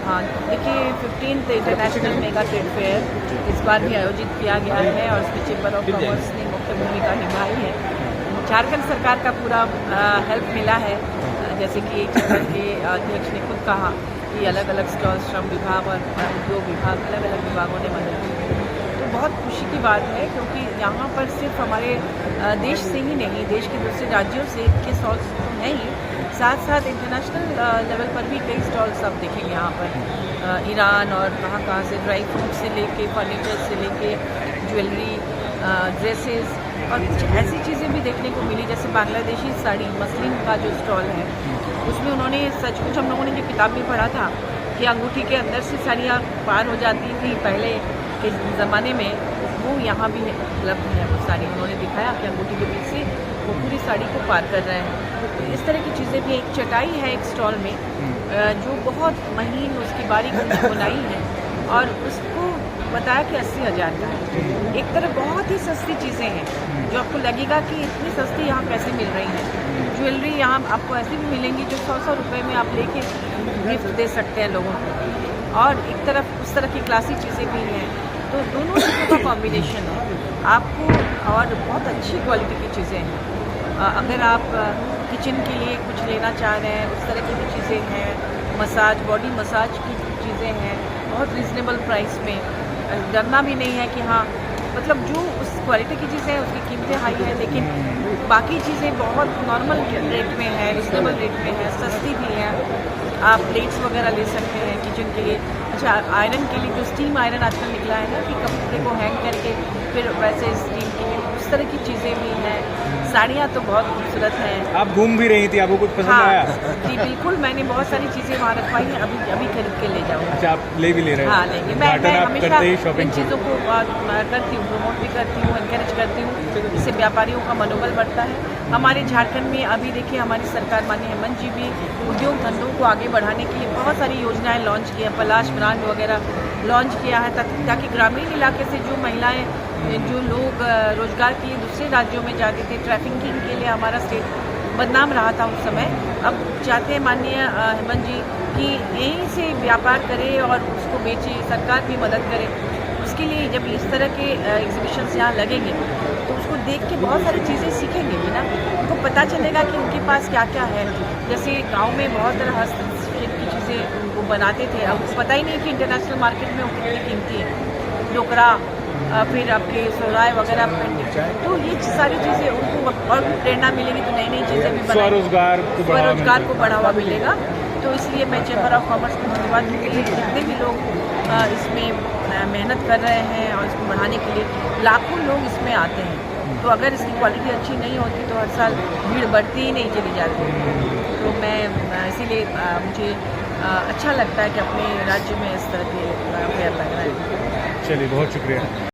हाँ, देखिए 15th international mega trade fair इस बार भी आयोजित किया गया है और इसमें चैम्बर ऑफ कॉमर्स ने मुख्य भूमिका निभाई है। झारखंड सरकार का पूरा हेल्प मिला है, जैसे कि चैम्बर के अध्यक्ष ने खुद कहा कि अलग अलग स्टॉल, श्रम विभाग और उद्योग विभाग, अलग अलग विभागों ने मदद की। तो बहुत खुशी की बात है, क्योंकि यहाँ पर सिर्फ हमारे देश से ही नहीं, देश के दूसरे राज्यों से के स्टॉल्स हैं ही, साथ साथ इंटरनेशनल लेवल पर भी कई स्टॉल्स आप देखेंगे यहाँ पर। ईरान और कहाँ से ड्राई फ्रूट से लेके फर्नीचर से लेके ज्वेलरी, ड्रेसेस और कुछ ऐसी चीज़ें भी देखने को मिली, जैसे बांग्लादेशी साड़ी मसलिन का जो स्टॉल है, उसमें उन्होंने सचमुच, हम लोगों ने जो किताब में पढ़ा था कि अंगूठी के अंदर से साड़ियाँ पार हो जाती थी पहले के ज़माने में, वो यहाँ भी उपलब्ध है। वो साड़ी उन्होंने दिखाया कि अंगूठी के बीच से वो पूरी साड़ी को पार कर रहे हैं। तो इस तरह की चीज़ें भी, एक चटाई है एक स्टॉल में जो बहुत महीन, उसकी बारीक बुनाई है और उसको बताया कि 80,000 का है। एक तरफ बहुत ही सस्ती चीज़ें हैं जो आपको लगेगा कि इतनी सस्ती यहाँ कैसे मिल रही हैं। ज्वेलरी यहाँ आपको ऐसी भी मिलेंगी जो 100 रुपये में आप लेके गिफ्ट दे सकते हैं लोगों को, और एक तरफ उस तरह की क्लासी चीज़ें भी हैं। तो दोनों चीज़ों का कॉम्बिनेशन है आपको, और बहुत अच्छी क्वालिटी की चीज़ें हैं। अगर आप किचन के लिए कुछ लेना चाह रहे हैं, उस तरह की भी चीज़ें हैं। मसाज, बॉडी मसाज की चीज़ें हैं बहुत रीज़नेबल प्राइस में। डरना भी नहीं है कि हाँ, मतलब जो उस क्वालिटी की चीज़ें हैं उसकी कीमतें हाई है, लेकिन बाकी चीज़ें बहुत नॉर्मल रेट में है, रीज़नेबल रेट में है, सस्ती भी है। आप प्लेट्स वगैरह ले सकते हैं किचन के लिए। अच्छा, आयरन के लिए जो स्टीम आयरन आजकल निकला है ना, कि कपड़े को हैंग करके फिर वैसे स्टीम के लिए, उस तरह की चीज़ें भी हैं। साड़ियाँ तो बहुत खूबसूरत हैं। आप घूम भी रही थी, आपको कुछ पसंद आया? जी बिल्कुल, मैंने बहुत सारी चीज़ें वहाँ रखवाई हैं, अभी खरीद के ले जाऊँगी। अच्छा, आप ले भी ले रहे हैं? हाँ, लेंगे। मैं हमेशा इन चीज़ों को करती हूँ, प्रमोट भी करती हूँ, इनकरेज करती हूँ। इससे व्यापारियों का मनोबल बढ़ता है। हमारे झारखंड में अभी देखिए, हमारी सरकार माननीय हेमंत जी भी उद्योग धंधों को आगे बढ़ाने के लिए बहुत सारी योजनाएं लॉन्च की हैं। पलाश ब्रांड वगैरह लॉन्च किया है, ताकि ग्रामीण इलाके से जो महिलाएं, जो लोग रोजगार के लिए दूसरे राज्यों में जाते थे, ट्रैफिकिंग के लिए हमारा स्टेट बदनाम रहा था उस समय, अब चाहते हैं माननीय हेमंत जी कि यहीं से व्यापार करे और उसको बेचे, सरकार भी मदद करे। उसके लिए जब इस तरह के एग्जीबिशंस यहाँ लगेंगे तो उसको देख के बहुत सारी चीज़ें सीखेंगे भी ना, उनको पता चलेगा कि उनके पास क्या क्या है। जैसे गांव में बहुत तरह हस्तशिल्प की चीज़ें वो बनाते थे, अब पता ही नहीं कि इंटरनेशनल मार्केट में वो कितनी कीमती है। डोकरा, फिर आपके सोराय वगैरह, तो ये सारी चीज़ें उनको और भी प्रेरणा मिलेगी, तो नई नई चीज़ें भी स्वरोजगार को बढ़ावा मिलेगा। तो इसलिए मैं चैम्बर ऑफ कॉमर्स को धन्यवाद दूँगी कि जितने भी लोग इसमें मेहनत कर रहे हैं और इसको बढ़ाने के लिए लाखों लोग इसमें आते हैं। तो अगर इसकी क्वालिटी अच्छी नहीं होती तो हर साल भीड़ बढ़ती ही नहीं चली जाती। तो मैं इसीलिए मुझे अच्छा लगता है कि अपने राज्य में इस तरह के फेयर लग रहा है। चलिए, बहुत शुक्रिया।